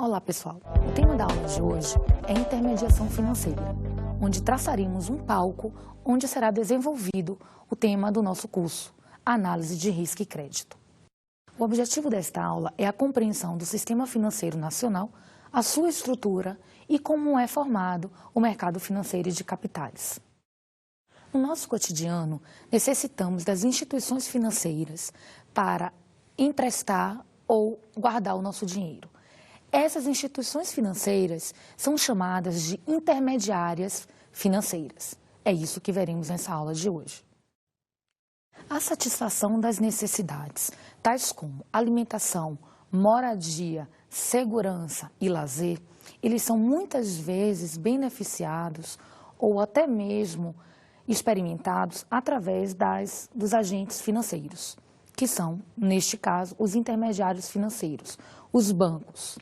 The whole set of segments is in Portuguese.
Olá, pessoal! O tema da aula de hoje é intermediação financeira, onde traçaremos um palco onde será desenvolvido o tema do nosso curso, Análise de Risco e Crédito. O objetivo desta aula é a compreensão do sistema financeiro nacional, a sua estrutura e como é formado o mercado financeiro de capitais. No nosso cotidiano, necessitamos das instituições financeiras para emprestar ou guardar o nosso dinheiro. Essas instituições financeiras são chamadas de intermediárias financeiras. É isso que veremos nessa aula de hoje. A satisfação das necessidades, tais como alimentação, moradia, segurança e lazer, eles são muitas vezes beneficiados ou até mesmo experimentados através dos agentes financeiros, que são, neste caso, os intermediários financeiros, os bancos.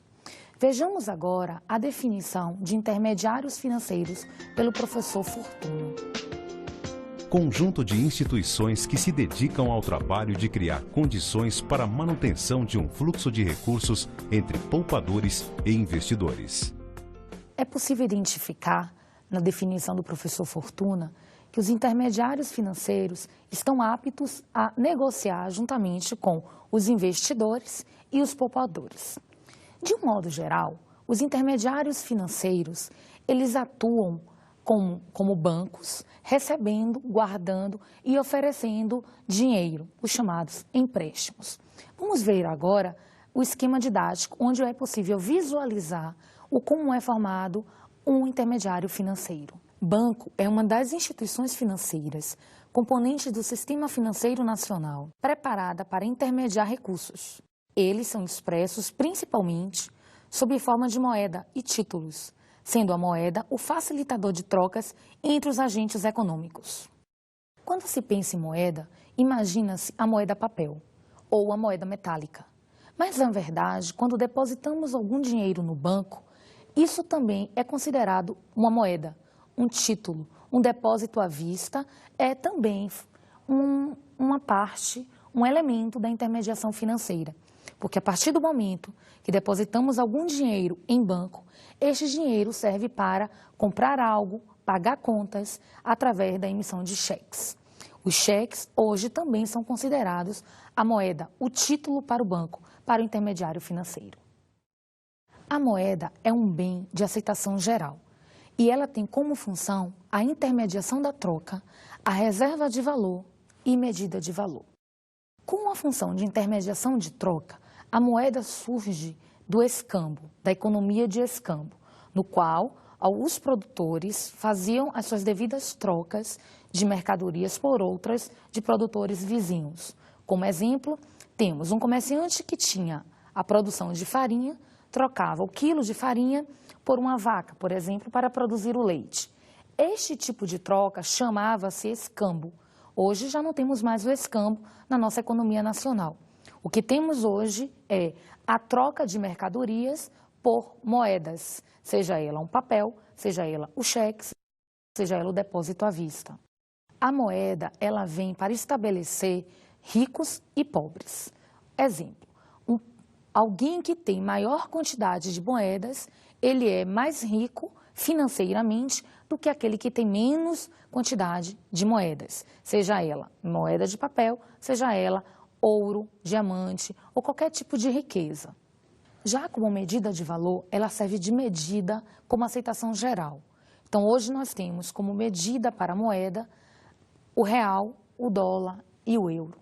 Vejamos agora a definição de intermediários financeiros pelo professor Fortuna. Conjunto de instituições que se dedicam ao trabalho de criar condições para a manutenção de um fluxo de recursos entre poupadores e investidores. É possível identificar, na definição do professor Fortuna, que os intermediários financeiros estão aptos a negociar juntamente com os investidores e os poupadores. De um modo geral, os intermediários financeiros, eles atuam como bancos, recebendo, guardando e oferecendo dinheiro, os chamados empréstimos. Vamos ver agora o esquema didático, onde é possível visualizar como é formado um intermediário financeiro. Banco é uma das instituições financeiras, componentes do Sistema Financeiro Nacional, preparada para intermediar recursos. Eles são expressos principalmente sob forma de moeda e títulos, sendo a moeda o facilitador de trocas entre os agentes econômicos. Quando se pensa em moeda, imagina-se a moeda papel ou a moeda metálica. Mas, na verdade, quando depositamos algum dinheiro no banco, isso também é considerado uma moeda, um título, um depósito à vista, é também uma parte, um elemento da intermediação financeira. Porque a partir do momento que depositamos algum dinheiro em banco, este dinheiro serve para comprar algo, pagar contas, através da emissão de cheques. Os cheques hoje também são considerados a moeda, o título para o banco, para o intermediário financeiro. A moeda é um bem de aceitação geral e ela tem como função a intermediação da troca, a reserva de valor e medida de valor. Com a função de intermediação de troca, a moeda surge do escambo, da economia de escambo, no qual os produtores faziam as suas devidas trocas de mercadorias por outras de produtores vizinhos. Como exemplo, temos um comerciante que tinha a produção de farinha, trocava o quilo de farinha por uma vaca, por exemplo, para produzir o leite. Este tipo de troca chamava-se escambo. Hoje já não temos mais o escambo na nossa economia nacional. O que temos hoje é a troca de mercadorias por moedas, seja ela um papel, seja ela o cheque, seja ela o depósito à vista. A moeda, ela vem para estabelecer ricos e pobres. Exemplo, alguém que tem maior quantidade de moedas, ele é mais rico financeiramente do que aquele que tem menos quantidade de moedas, seja ela moeda de papel, seja ela ouro, diamante ou qualquer tipo de riqueza. Já como medida de valor, ela serve de medida como aceitação geral. Então, hoje nós temos como medida para a moeda o real, o dólar e o euro.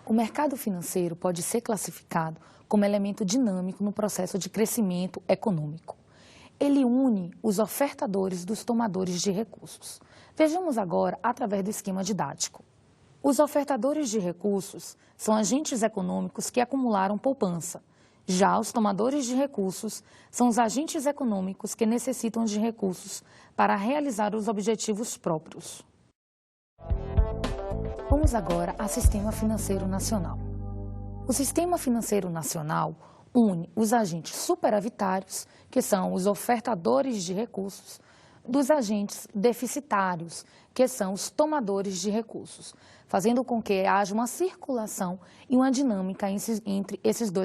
O mercado financeiro pode ser classificado como elemento dinâmico no processo de crescimento econômico. Ele une os ofertadores dos tomadores de recursos. Vejamos agora através do esquema didático. Os ofertadores de recursos são agentes econômicos que acumularam poupança. Já os tomadores de recursos são os agentes econômicos que necessitam de recursos para realizar os objetivos próprios. Vamos agora ao Sistema Financeiro Nacional. O Sistema Financeiro Nacional une os agentes superavitários, que são os ofertadores de recursos, dos agentes deficitários, que são os tomadores de recursos, fazendo com que haja uma circulação e uma dinâmica entre esses dois